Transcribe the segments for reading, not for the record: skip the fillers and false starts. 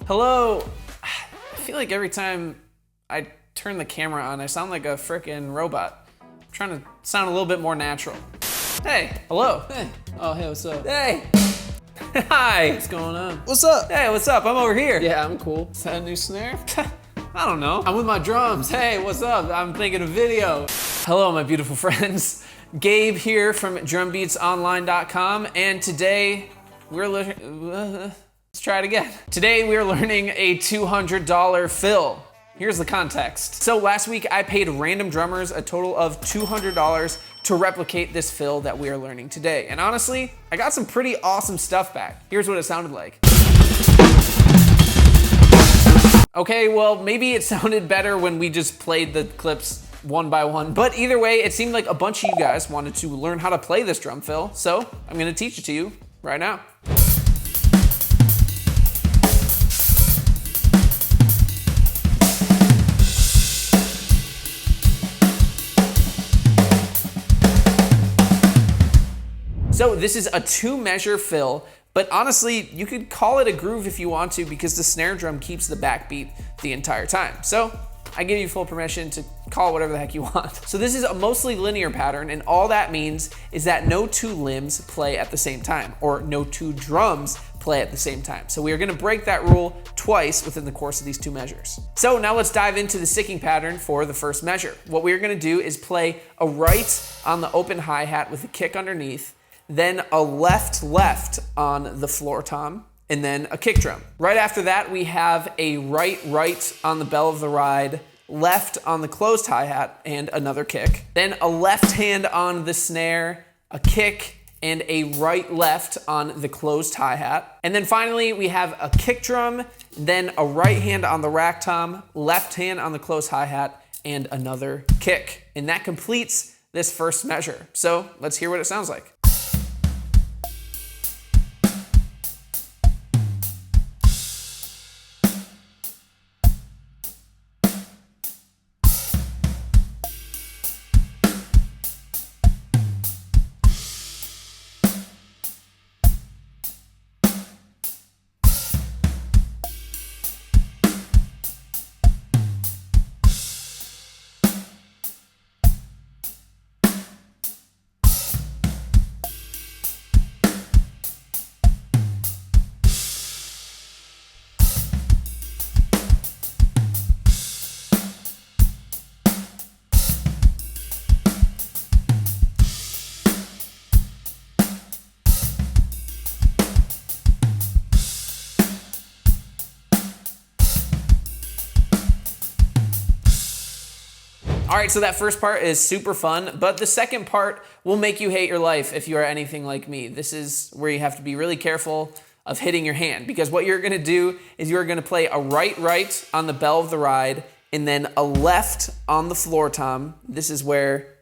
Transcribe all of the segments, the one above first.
Hello. I feel like every time I turn the camera on, I sound like a frickin' robot. I'm trying to sound a little bit more natural. Hey, hello. Hey. Oh, hey, what's up? Hey. Hi. What's going on? What's up? Hey, what's up? I'm over here. Yeah, I'm cool. Is that a new snare? I don't know. I'm with my drums. Hey, what's up? I'm thinking of video. Hello, my beautiful friends. Gabe here from drumbeatsonline.com, and today we're let's try it again. Today we are learning a $200 fill. Here's the context. So last week I paid random drummers a total of $200 to replicate this fill that we are learning today. And honestly, I got some pretty awesome stuff back. Here's what it sounded like. Okay, well, maybe it sounded better when we just played the clips one by one, but either way, it seemed like a bunch of you guys wanted to learn how to play this drum fill, so I'm gonna teach it to you right now. So this is a 2-measure fill, but honestly, you could call it a groove if you want to because the snare drum keeps the backbeat the entire time. So I give you full permission to call it whatever the heck you want. So this is a mostly linear pattern, and all that means is that no two limbs play at the same time, or no two drums play at the same time. So we are gonna break that rule twice within the course of these 2 measures. So now let's dive into the sticking pattern for the first measure. What we're gonna do is play a right on the open hi-hat with a kick underneath, then a left on the floor tom, and then a kick drum. Right after that, we have a right on the bell of the ride, left on the closed hi-hat, and another kick. Then a left hand on the snare, a kick, and a right left on the closed hi-hat. And then finally, we have a kick drum, then a right hand on the rack tom, left hand on the closed hi-hat, and another kick. And that completes this first measure. So let's hear what it sounds like. All right, so that first part is super fun, but the second part will make you hate your life if you are anything like me. This is where you have to be really careful of hitting your hand, because what you're gonna do is you're gonna play a right on the bell of the ride, and then a left on the floor tom. This is where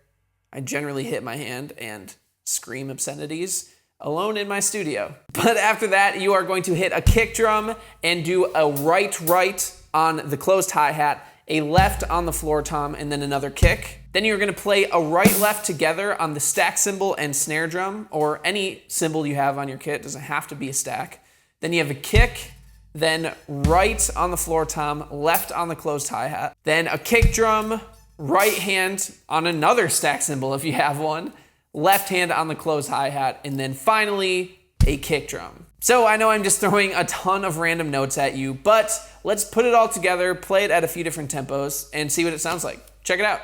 I generally hit my hand and scream obscenities alone in my studio. But after that, you are going to hit a kick drum and do a right on the closed hi-hat, a left on the floor tom, and then another kick. Then you're gonna play a right-left together on the stack cymbal and snare drum, or any cymbal you have on your kit, doesn't have to be a stack. Then you have a kick, then right on the floor tom, left on the closed hi-hat, then a kick drum, right hand on another stack cymbal if you have one, left hand on the closed hi-hat, and then finally a kick drum. So I know I'm just throwing a ton of random notes at you, but let's put it all together, play it at a few different tempos, and see what it sounds like. Check it out.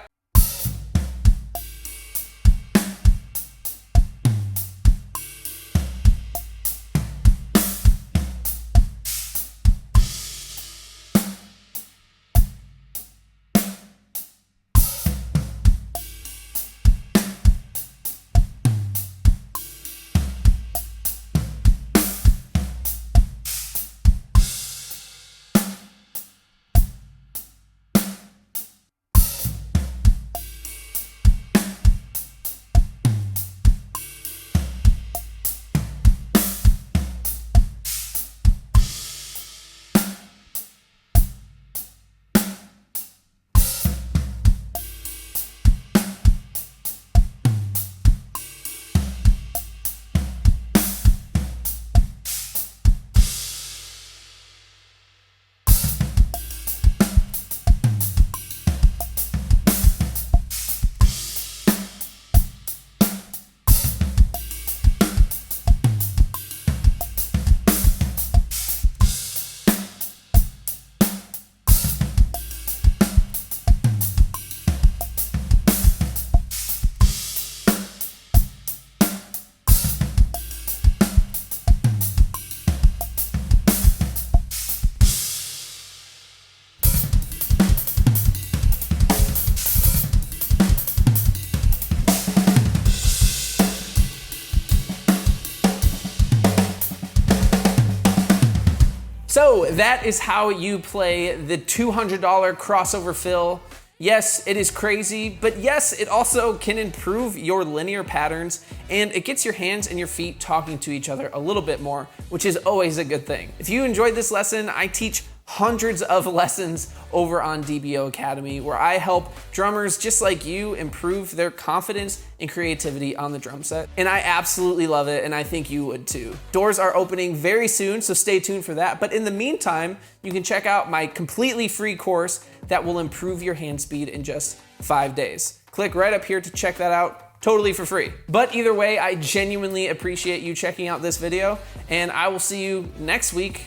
that is how you play the $200 crossover fill. Yes, it is crazy, but yes, it also can improve your linear patterns, and it gets your hands and your feet talking to each other a little bit more, which is always a good thing. If you enjoyed this lesson, I teach hundreds of lessons over on DBO Academy, where I help drummers just like you improve their confidence and creativity on the drum set. And I absolutely love it, and I think you would too. Doors are opening very soon, so stay tuned for that. But in the meantime, you can check out my completely free course that will improve your hand speed in just 5 days. Click right up here to check that out, totally for free. But either way, I genuinely appreciate you checking out this video, and I will see you next week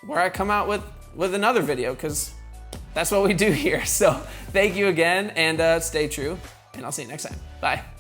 where I come out with another video, because that's what we do here. So thank you again, and stay true, and I'll see you next time. Bye.